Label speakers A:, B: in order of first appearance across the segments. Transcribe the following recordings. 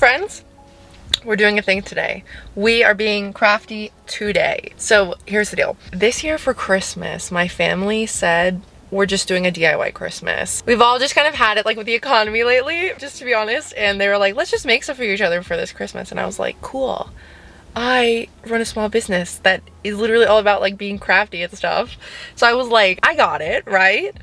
A: friends, we're doing a thing today. We are being crafty today. So here's the deal. This year for Christmas, my family said we're just doing a DIY Christmas. We've all just kind of had it like with the economy lately, just to be honest. And they were like, let's just make stuff for each other for this Christmas. And I was like, cool. I run a small business that is literally all about like being crafty and stuff. So I was like, I got it, right?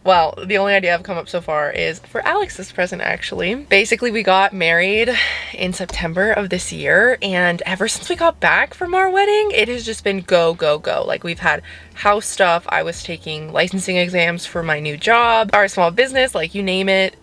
A: Well, the only idea I've come up so far is for Alex's present, actually. Basically, we got married in September of this year, and ever since we got back from our wedding, it has just been go, go, go. Like, we've had house stuff. I was taking licensing exams for my new job, our small business, like you name it.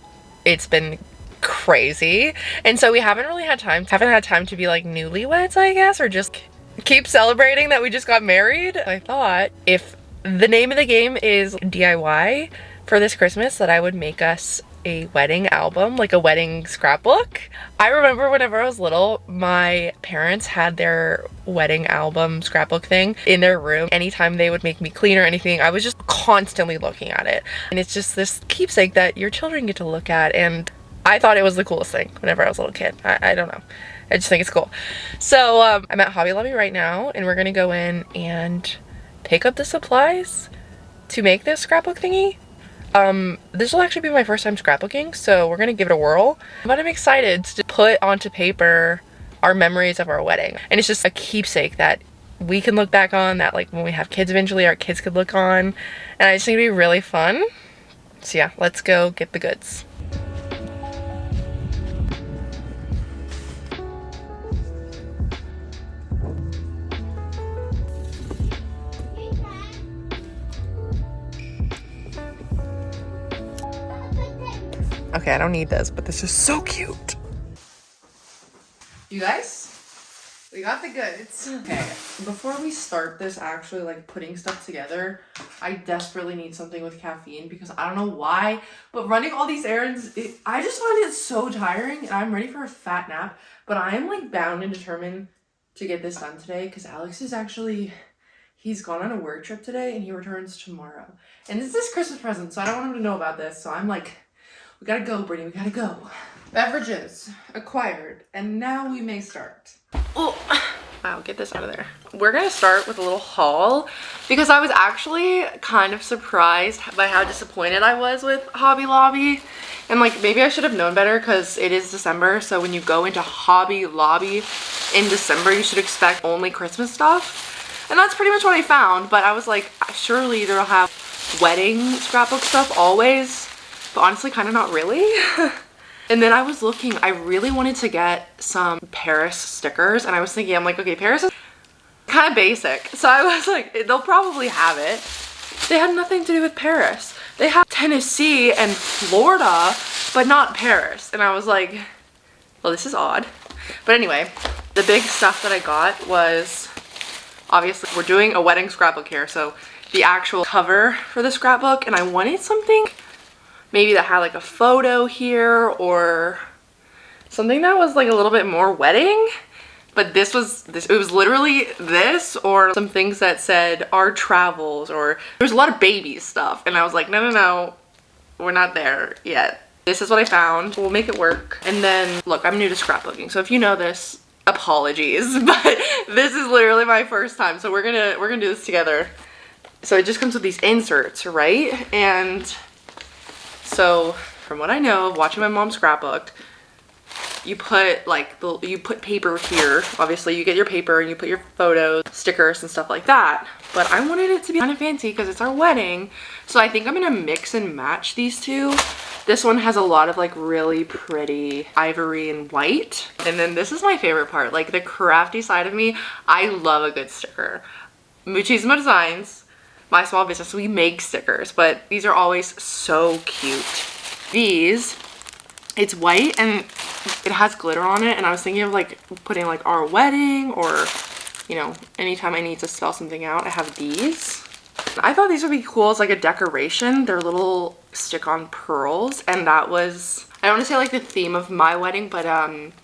A: It's been crazy. And so we haven't really had time, to be like newlyweds, I guess, or just keep celebrating that we just got married. I thought if the name of the game is DIY, for this Christmas that I would make us a wedding album, like a wedding scrapbook. I remember whenever I was little, my parents had their wedding album scrapbook thing in their room. Anytime they would make me clean or anything, I was just constantly looking at it. And it's just this keepsake that your children get to look at. And I thought it was the coolest thing whenever I was a little kid. I don't know. I just think it's cool. So I'm at Hobby Lobby right now, and we're gonna go in and pick up the supplies to make this scrapbook thingy. This will actually be my first time scrapbooking, so we're gonna give it a whirl. But I'm excited to put onto paper our memories of our wedding. And it's just a keepsake that we can look back on, that like when we have kids eventually, our kids could look on. And I just think it'd be really fun. So yeah, let's go get the goods. Okay, I don't need this, but this is so cute. You guys, we got the goods. Okay, before we start this actually like putting stuff together, I desperately need something with caffeine because I don't know why, but running all these errands, I just find it so tiring, and I'm ready for a fat nap, but I am like bound and determined to get this done today because Alex is actually, he's gone on a work trip today and he returns tomorrow. And this is his Christmas present, so I don't want him to know about this, so I'm like, we gotta go, Brittany, we gotta go. Beverages acquired, and now we may start. Oh, wow, get this out of there. We're gonna start with a little haul because I was actually kind of surprised by how disappointed I was with Hobby Lobby. And like, maybe I should have known better because it is December, so when you go into Hobby Lobby in December, you should expect only Christmas stuff. And that's pretty much what I found, but I was like, surely they'll have wedding scrapbook stuff always. But honestly, kind of not really. And then I was looking, I really wanted to get some Paris stickers, and I was thinking, I'm like, okay, Paris is kind of basic. So I was like, they'll probably have it. They had nothing to do with Paris. They have Tennessee and Florida, but not Paris. And I was like, well, this is odd. But anyway, the big stuff that I got was, obviously, we're doing a wedding scrapbook here. So the actual cover for the scrapbook, and I wanted something maybe that had like a photo here or something that was like a little bit more wedding. But it was literally this, or some things that said our travels, or there's a lot of baby stuff. And I was like, no, we're not there yet. This is what I found. We'll make it work. And then look, I'm new to scrapbooking. So if you know this, apologies, but this is literally my first time. So we're gonna do this together. So it just comes with these inserts, right? And so from what I know of watching my mom scrapbook, you put like you put paper here. Obviously you get your paper and you put your photos, stickers and stuff like that. But I wanted it to be kind of fancy because it's our wedding. So I think I'm gonna mix and match these two. This one has a lot of like really pretty ivory and white. And then this is my favorite part, like the crafty side of me. I love a good sticker. Muchismo Designs, my small business, we make stickers, but these are always so cute. These, it's white and it has glitter on it, and I was thinking of like putting like our wedding, or you know, anytime I need to spell something out, I have these. I thought these would be cool as like a decoration. They're little stick-on pearls, and that was, I don't want to say like the theme of my wedding, but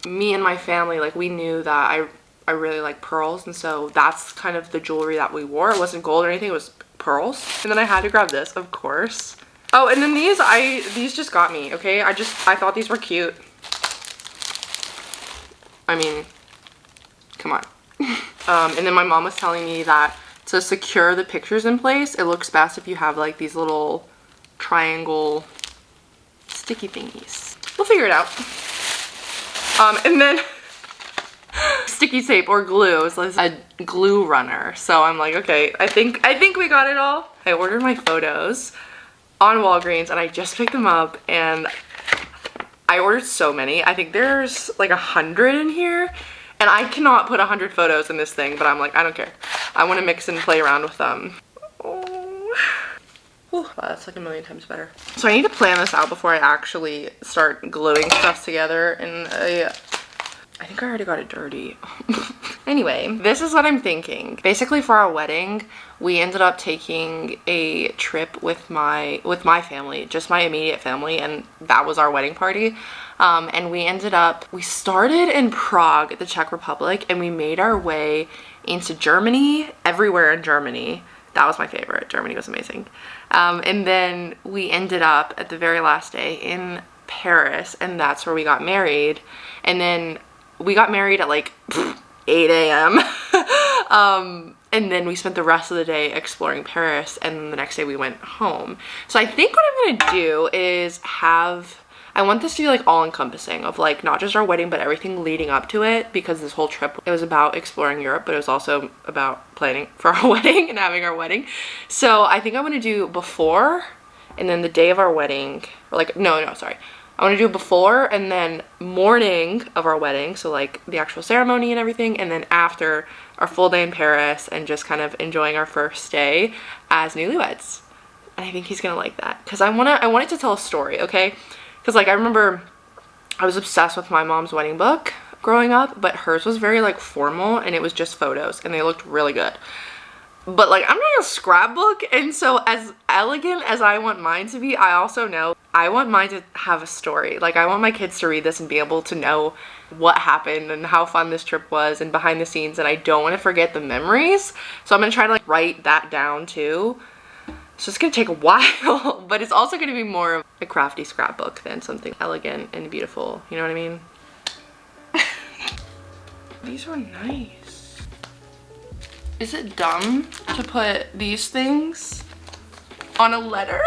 A: me and my family, like we knew that I really like pearls, and so that's kind of the jewelry that we wore. It wasn't gold or anything, it was pearls. And then I had to grab this, of course. Oh, and then these just got me, okay? I thought these were cute. I mean, come on. And then my mom was telling me that to secure the pictures in place, it looks best if you have like these little triangle sticky thingies. We'll figure it out. And then sticky tape or glue is a glue runner. So I'm like, okay, I think we got it all. I ordered my photos on Walgreens and I just picked them up, and I ordered so many. I think there's like 100 in here, and I cannot put 100 photos in this thing, but I'm like, I don't care. I want to mix and play around with them. Oh. Whew, wow, that's like a million times better. So I need to plan this out before I actually start gluing stuff together in a... I think I already got it dirty. Anyway, this is what I'm thinking. Basically for our wedding, we ended up taking a trip with my family, just my immediate family, and that was our wedding party. And we started in Prague, the Czech Republic, and we made our way into Germany, everywhere in Germany. That was my favorite. Germany was amazing. And then we ended up at the very last day in Paris, and that's where we got married. And then we got married at like 8 a.m. And then we spent the rest of the day exploring Paris, and then the next day we went home. So I think what I'm gonna do is I want this to be like all encompassing of like not just our wedding but everything leading up to it, because this whole trip, it was about exploring Europe, but it was also about planning for our wedding and having our wedding. So I think I want to do before and then the day of our wedding, or like sorry, I want to do before and then morning of our wedding, so like the actual ceremony and everything, and then after our full day in Paris and just kind of enjoying our first day as newlyweds. And I think he's gonna like that, because I want it to tell a story, okay? Because like I remember I was obsessed with my mom's wedding book growing up, but hers was very like formal and it was just photos and they looked really good. But like I'm not a scrapbook, and so as elegant as I want mine to be, I also know I want mine to have a story. Like I want my kids to read this and be able to know what happened and how fun this trip was and behind the scenes, and I don't want to forget the memories. So I'm gonna try to like write that down too. So it's gonna take a while, but it's also gonna be more of a crafty scrapbook than something elegant and beautiful. You know what I mean? These are nice. Is it dumb to put these things on a letter?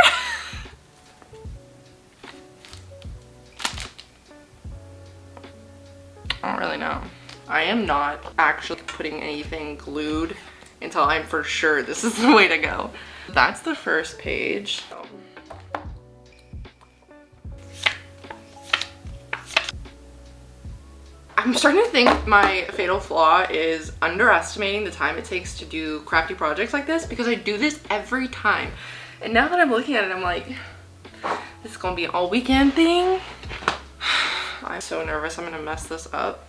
A: I don't really know. I am not actually putting anything glued until I'm for sure this is the way to go. That's the first page. I'm starting to think my fatal flaw is underestimating the time it takes to do crafty projects like this, because I do this every time. And now that I'm looking at it, I'm like, this is gonna be an all weekend thing. I'm so nervous I'm gonna mess this up.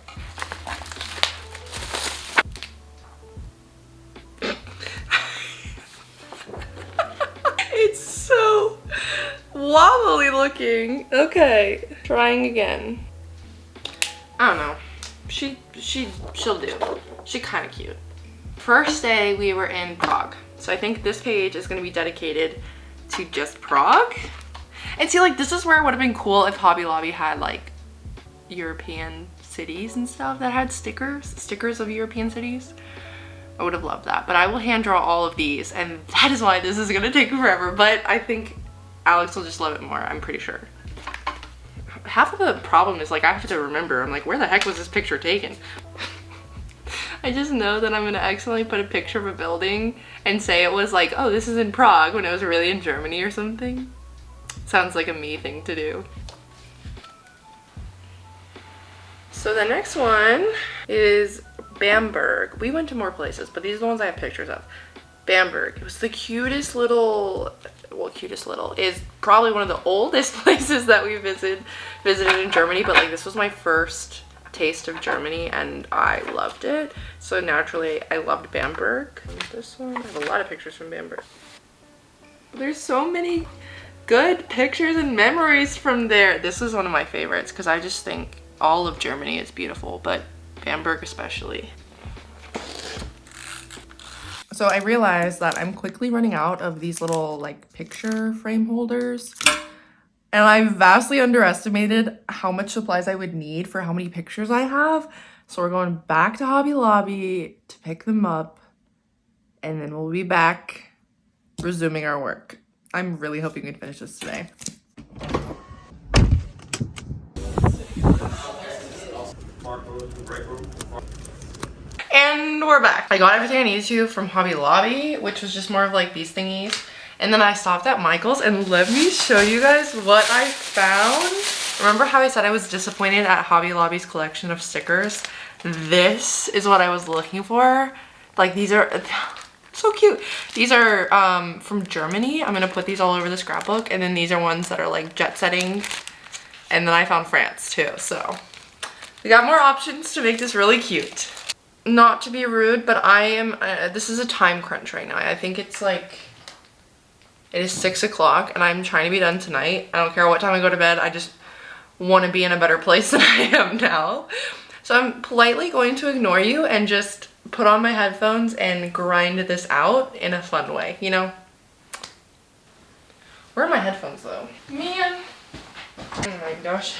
A: It's so wobbly looking. Okay, trying again. I don't know. She'll do. She's kind of cute. First day we were in Prague. So I think this page is going to be dedicated to just Prague. And see, like, this is where it would have been cool if Hobby Lobby had like European cities and stuff that had stickers of European cities. I would have loved that. But I will hand draw all of these, and that is why this is going to take forever. But I think Alex will just love it more, I'm pretty sure. Half of the problem is like I have to remember, I'm like, where the heck was this picture taken? I just know that I'm gonna accidentally put a picture of a building and say it was like, oh, this is in Prague, when it was really in Germany or something. Sounds like a me thing to do. So the next one is Bamberg. We went to more places, but these are the ones I have pictures of. Bamberg. It was the cutest little, well, cutest little is probably one of the oldest places that we visited in Germany, but like this was my first taste of Germany and I loved it. So naturally I loved Bamberg. And this one, I have a lot of pictures from Bamberg. There's so many good pictures and memories from there. This is one of my favorites because I just think all of Germany is beautiful, but Bamberg especially. So I realized that I'm quickly running out of these little like picture frame holders, And I vastly underestimated how much supplies I would need for how many pictures I have. So we're going back to Hobby Lobby to pick them up. And then we'll be back resuming our work. I'm really hoping we can finish this today. And we're back. I got everything I needed to from Hobby Lobby, which was just more of like these thingies. And then I stopped at Michael's, and let me show you guys what I found. Remember how I said I was disappointed at Hobby Lobby's collection of stickers? This is what I was looking for. Like, these are so cute. These are from Germany. I'm gonna put these all over the scrapbook, and then these are ones that are like jet setting. And then I found France too, so we got more options to make this really cute. Not to be rude, but I am, this is a time crunch right now. I think it's like, it is 6 o'clock and I'm trying to be done tonight. I don't care what time I go to bed. I just want to be in a better place than I am now. So I'm politely going to ignore you and just put on my headphones and grind this out in a fun way, you know? Where are my headphones though? Man. Oh my gosh.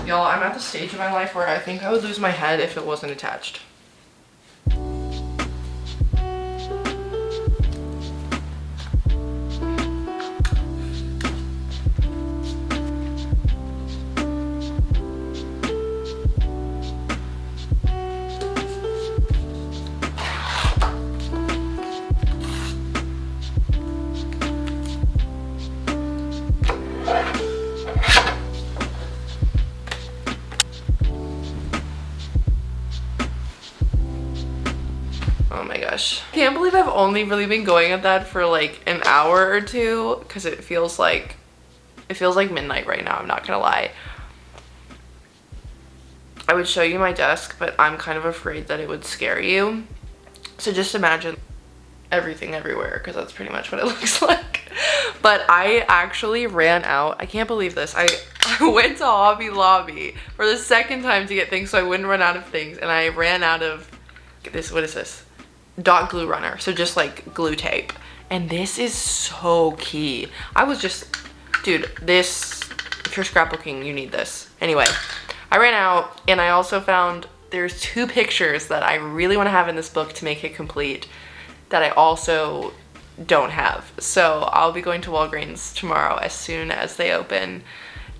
A: Y'all, I'm at the stage of my life where I think I would lose my head if it wasn't attached. Oh my gosh. Can't believe I've only really been going at that for like an hour or two because it feels like midnight right now, I'm not gonna lie. I would show you my desk, but I'm kind of afraid that it would scare you. So just imagine everything everywhere, because that's pretty much what it looks like. But I actually ran out. I can't believe this. I went to Hobby Lobby for the second time to get things so I wouldn't run out of things, and I ran out of this. What is this? Dot glue runner, so just like glue tape. And this is so key. I was just, dude, this, if you're scrapbooking, you need this. Anyway, I ran out, and I also found there's 2 pictures that I really want to have in this book to make it complete that I also don't have. So I'll be going to Walgreens tomorrow as soon as they open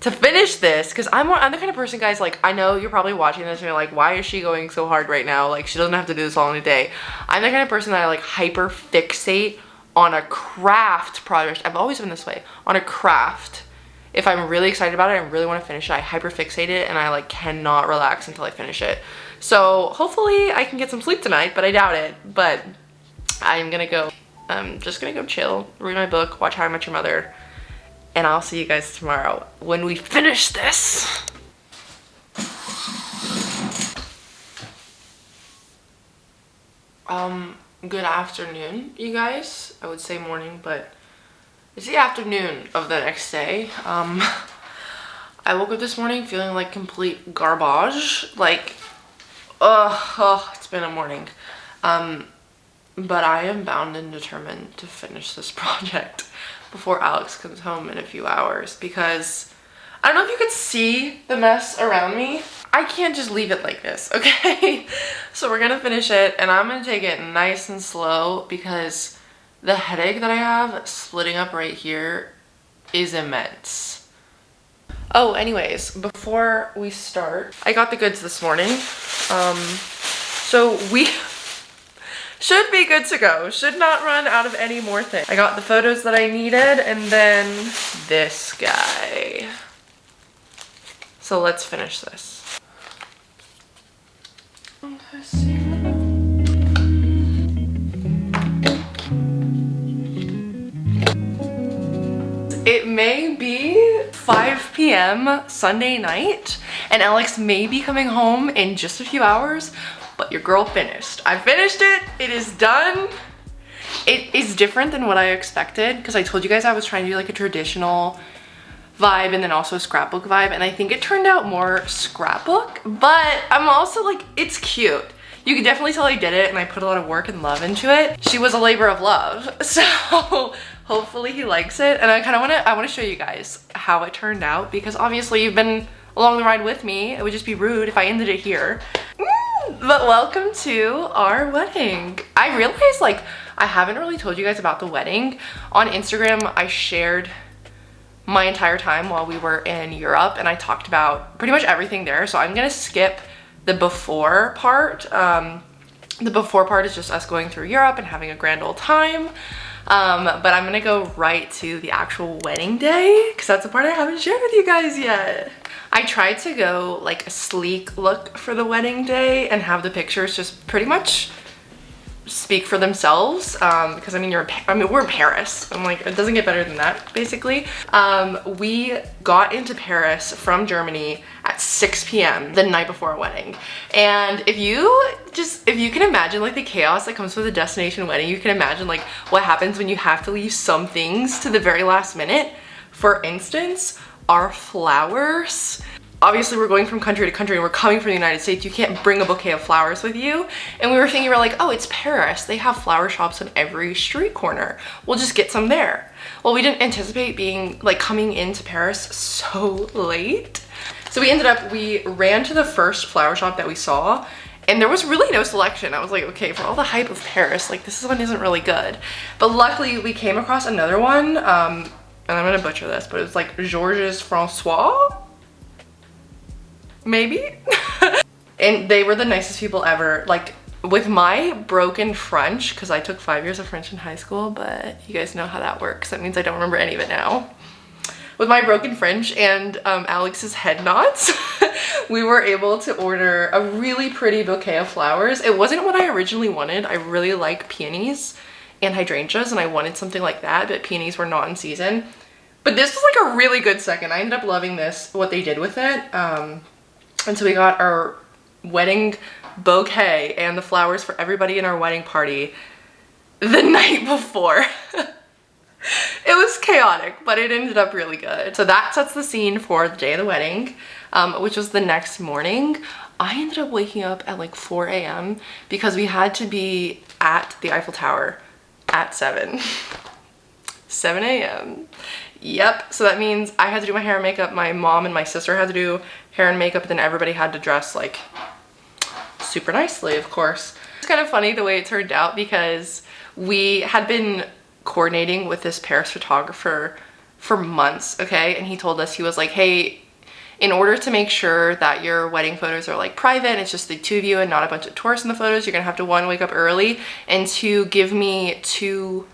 A: to finish this, because I'm the kind of person, guys, like, I know you're probably watching this and you're like, why is she going so hard right now? Like, she doesn't have to do this all in a day. I'm the kind of person that I like hyper fixate on a craft project. I've always been this way. On a craft, if I'm really excited about it and really want to finish it, I hyper fixate it and I like cannot relax until I finish it. So hopefully I can get some sleep tonight, but I doubt it. But I'm just gonna go chill, read my book, watch How I Met Your Mother, and I'll see you guys tomorrow when we finish this. Good afternoon, you guys. I would say morning, but it's the afternoon of the next day. I woke up this morning feeling like complete garbage. Like, it's been a morning. But I am bound and determined to finish this project before Alex comes home in a few hours, because I don't know if you could see the mess around me. I can't just leave it like this, okay? So we're gonna finish it, and I'm gonna take it nice and slow because the headache that I have splitting up right here is immense. Oh, anyways, before we start, I got the goods this morning. So we should be good to go. Should not run out of any more things. I got the photos that I needed, and then this guy. So let's finish this. It may be 5 p.m. Sunday night, and Alex may be coming home in just a few hours, but your girl finished. I finished it. It is done. It is different than what I expected, because I told you guys I was trying to do like a traditional vibe and then also a scrapbook vibe, and I think it turned out more scrapbook, but I'm also like, it's cute. You can definitely tell I did it and I put a lot of work and love into it. She was a labor of love. So Hopefully he likes it. And I want to show you guys how it turned out, because obviously you've been along the ride with me. It would just be rude if I ended it here. But welcome to our wedding. I realized, like, I haven't really told you guys about the wedding. On Instagram, I shared my entire time while we were in Europe, and I talked about pretty much everything there. So I'm gonna skip the before part. The before part is just us going through Europe and having a grand old time. But I'm gonna go right to the actual wedding day, because that's the part I haven't shared with you guys yet. I tried to go like a sleek look for the wedding day and have the pictures just pretty much speak for themselves, because I mean we're in Paris. I'm like, it doesn't get better than that, basically. We got into Paris from Germany at 6 p.m. the night before our wedding, and if you can imagine like the chaos that comes with a destination wedding, you can imagine like what happens when you have to leave some things to the very last minute. For instance, our flowers. Obviously we're going from country to country and we're coming from the United States. You can't bring a bouquet of flowers with you. And we were thinking, we're like, oh, it's Paris. They have flower shops on every street corner. We'll just get some there. Well, we didn't anticipate being like coming into Paris so late. So we ran to the first flower shop that we saw, and there was really no selection. I was like, okay, for all the hype of Paris, like this one isn't really good. But luckily we came across another one, and I'm gonna butcher this, but it was like Georges Francois? Maybe? And they were the nicest people ever. Like, with my broken French, because I took 5 years of French in high school, but you guys know how that works. That means I don't remember any of it now. With my broken French and Alex's head knots, we were able to order a really pretty bouquet of flowers. It wasn't what I originally wanted. I really like peonies and hydrangeas, and I wanted something like that, but peonies were not in season. But this was like a really good second. I ended up loving this, what they did with it. And so we got our wedding bouquet and the flowers for everybody in our wedding party the night before. It was chaotic, but it ended up really good. So that sets the scene for the day of the wedding, which was the next morning. I ended up waking up at like 4 a.m. because we had to be at the Eiffel Tower at 7 a.m. Yep, so that means I had to do my hair and makeup, my mom and my sister had to do hair and makeup, and then everybody had to dress like super nicely, of course. It's kind of funny the way it turned out, because we had been coordinating with this Paris photographer for months, okay? And he told us, he was like, hey, in order to make sure that your wedding photos are like private and it's just the two of you and not a bunch of tourists in the photos, you're gonna have to, one, wake up early, and two, give me 2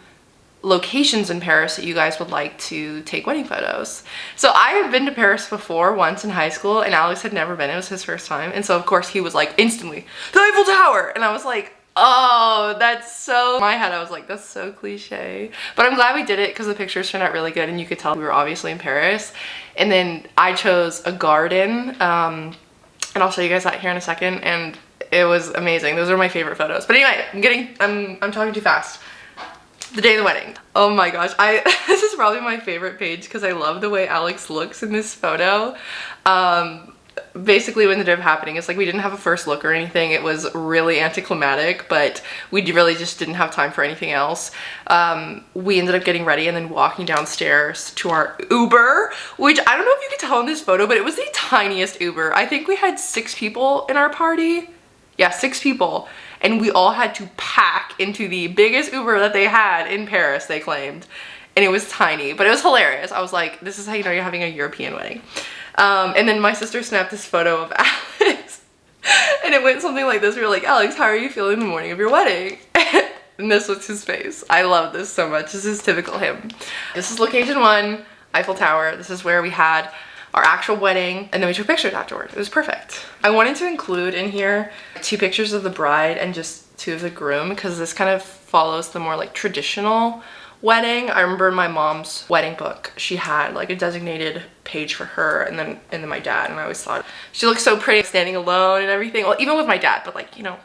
A: locations in Paris that you guys would like to take wedding photos. So I had been to Paris before, once in high school, and Alex had never been. It was his first time. And so of course he was like, instantly, the Eiffel Tower! And I was like, oh, that's so... In my head I was like, that's so cliche. But I'm glad we did it, because the pictures turned out really good and you could tell we were obviously in Paris. And then I chose a garden, and I'll show you guys that here in a second, and it was amazing. Those are my favorite photos. But anyway, I'm talking too fast. The day of the wedding. Oh my gosh, this is probably my favorite page because I love the way Alex looks in this photo. Basically, what ended up happening is like we didn't have a first look or anything. It was really anticlimactic, but we really just didn't have time for anything else. We ended up getting ready and then walking downstairs to our Uber, which I don't know if you can tell in this photo, but it was the tiniest Uber. I think we had 6 people in our party. Yeah, 6 people. And we all had to pack into the biggest Uber that they had in Paris, they claimed. And it was tiny, but it was hilarious. I was like, this is how you know you're having a European wedding. And then my sister snapped this photo of Alex. And it went something like this. We were like, Alex, how are you feeling the morning of your wedding? And this was his face. I love this so much. This is typical him. This is location 1, Eiffel Tower. This is where we had our actual wedding, and then we took pictures afterward. It was perfect. I wanted to include in here 2 pictures of the bride and just 2 of the groom, because this kind of follows the more like traditional wedding. I remember in my mom's wedding book, she had like a designated page for her and then my dad, and I always thought she looked so pretty standing alone and everything. Well, even with my dad, but like, you know,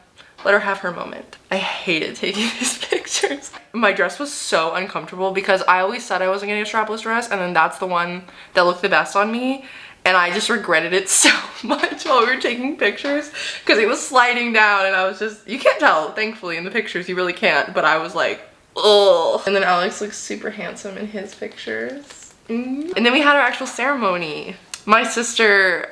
A: let her have her moment. I hated taking these pictures. My dress was so uncomfortable because I always said I wasn't getting a strapless dress, and then that's the one that looked the best on me. And I just regretted it so much while we were taking pictures, because it was sliding down and I was just, you can't tell, thankfully, in the pictures, you really can't, but I was like, Ugh. And then Alex looks super handsome in his pictures. And then we had our actual ceremony. My sister,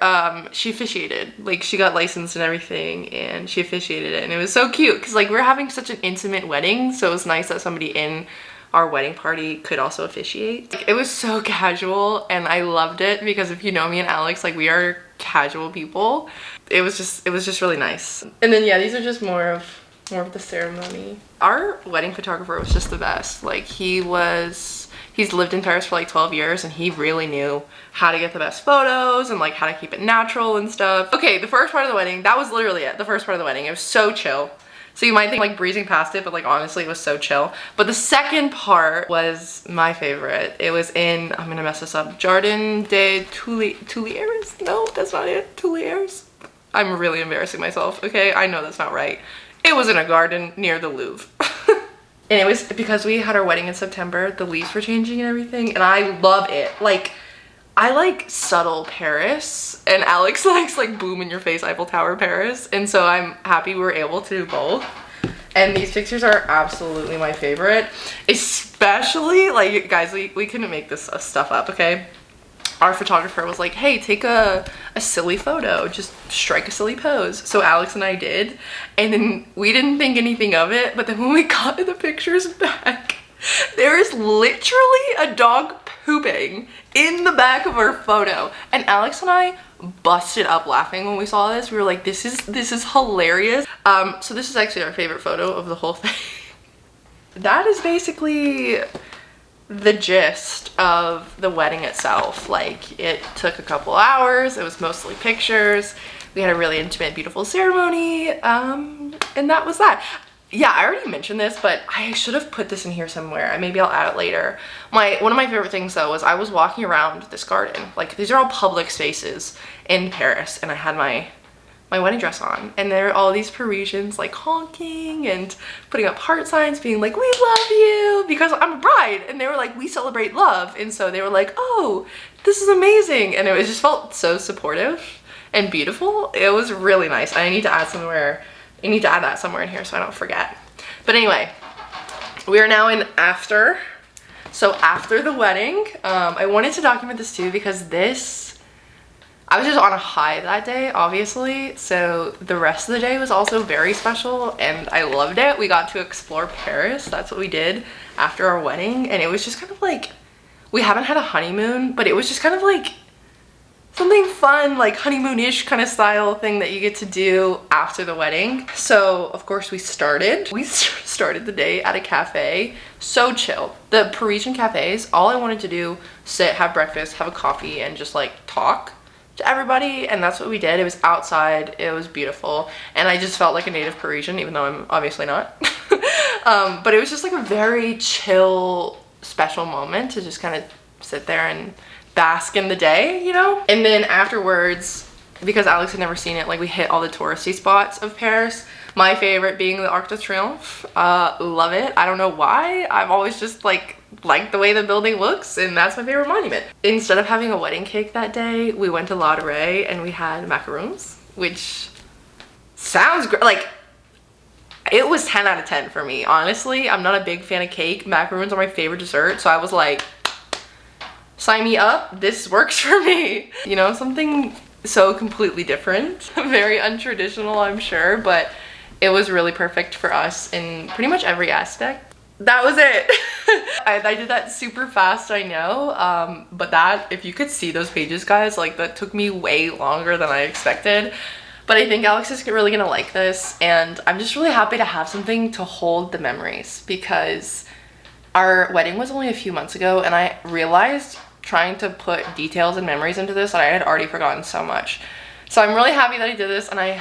A: she officiated. Like, she got licensed and everything, and she officiated it, and it was so cute because, like, we're having such an intimate wedding, so it was nice that somebody in our wedding party could also officiate. Like, it was so casual, and I loved it because if you know me and Alex, like, we are casual people. It was just really nice. And then yeah, these are just more of the ceremony. Our wedding photographer was just the best. Like, he's lived in Paris for like 12 years and he really knew how to get the best photos and like how to keep it natural and stuff. Okay, the first part of the wedding, that was literally it. The first part of the wedding, it was so chill. So you might think like breezing past it, but like honestly it was so chill. But the second part was my favorite. It was in, I'm gonna mess this up, Jardin des Tuileries? No, that's not it, Tuileries. I'm really embarrassing myself, okay? I know that's not right. It was in a garden near the Louvre. And it was because we had our wedding in September, the leaves were changing and everything, and I love it. Like, I like subtle Paris, and Alex likes like boom in your face Eiffel Tower Paris, and so I'm happy we were able to do both. And these pictures are absolutely my favorite, especially, like, guys, we couldn't make this stuff up, okay? Our photographer was like, hey, take a silly photo, just strike a silly pose. So Alex and I did, and then we didn't think anything of it, but then when we got the pictures back, there is literally a dog pooping in the back of our photo. And Alex and I busted up laughing when we saw this. We were like, this is hilarious. So this is actually our favorite photo of the whole thing. That is basically the gist of the wedding itself. Like, it took a couple hours, it was mostly pictures, we had a really intimate, beautiful ceremony, and that was that. Yeah, I already mentioned this, but I should have put this in here somewhere. Maybe I'll add it later. One of my favorite things though was I was walking around this garden. Like, these are all public spaces in Paris, and I had my wedding dress on, and there are all these Parisians like honking and putting up heart signs being like, we love you, because I'm a bride, and they were like, we celebrate love, and so they were like, oh, this is amazing, and it just felt so supportive and beautiful. It was really nice. I need to add that somewhere in here so I don't forget. But anyway, we are now in after. So after the wedding, I wanted to document this too because I was just on a high that day, obviously, so the rest of the day was also very special and I loved it. We got to explore Paris. That's what we did after our wedding, and it was just kind of like, we haven't had a honeymoon, but it was just kind of like something fun, like honeymoon-ish kind of style thing that you get to do after the wedding. So of course we started the day at a cafe. So chill. The Parisian cafes, all I wanted to do, sit, have breakfast, have a coffee, and just like talk to everybody, and that's what we did. It was outside, it was beautiful, and I just felt like a native Parisian, even though I'm obviously not. But it was just like a very chill, special moment to just kind of sit there and bask in the day, you know? And then afterwards, because Alex had never seen it, like, we hit all the touristy spots of Paris. My favorite being the Arc de Triomphe. Love it. I don't know why. I've always just liked the way the building looks, and that's my favorite monument. Instead of having a wedding cake that day, we went to La Durée and we had macaroons, which sounds great. Like, it was 10 out of 10 for me. Honestly, I'm not a big fan of cake. Macaroons are my favorite dessert, so I was like, sign me up, this works for me. You know, something so completely different. Very untraditional, I'm sure, but it was really perfect for us in pretty much every aspect. That was it. I did that super fast, I know, but that, if you could see those pages, guys, like, that took me way longer than I expected. But I think Alex is really gonna like this, and I'm just really happy to have something to hold the memories, because our wedding was only a few months ago, and I realized trying to put details and memories into this that I had already forgotten so much. So I'm really happy that I did this, and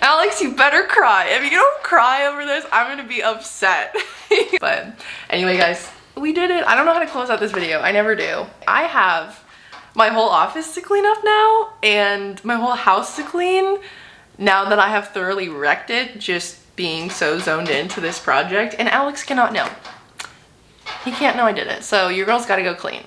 A: Alex, you better cry. If you don't cry over this, I'm gonna be upset. But anyway, guys, we did it. I don't know how to close out this video. I never do. I have my whole office to clean up now, and my whole house to clean now that I have thoroughly wrecked it, just being so zoned into this project, and Alex cannot know. He can't know I did it, so your girl's gotta go clean.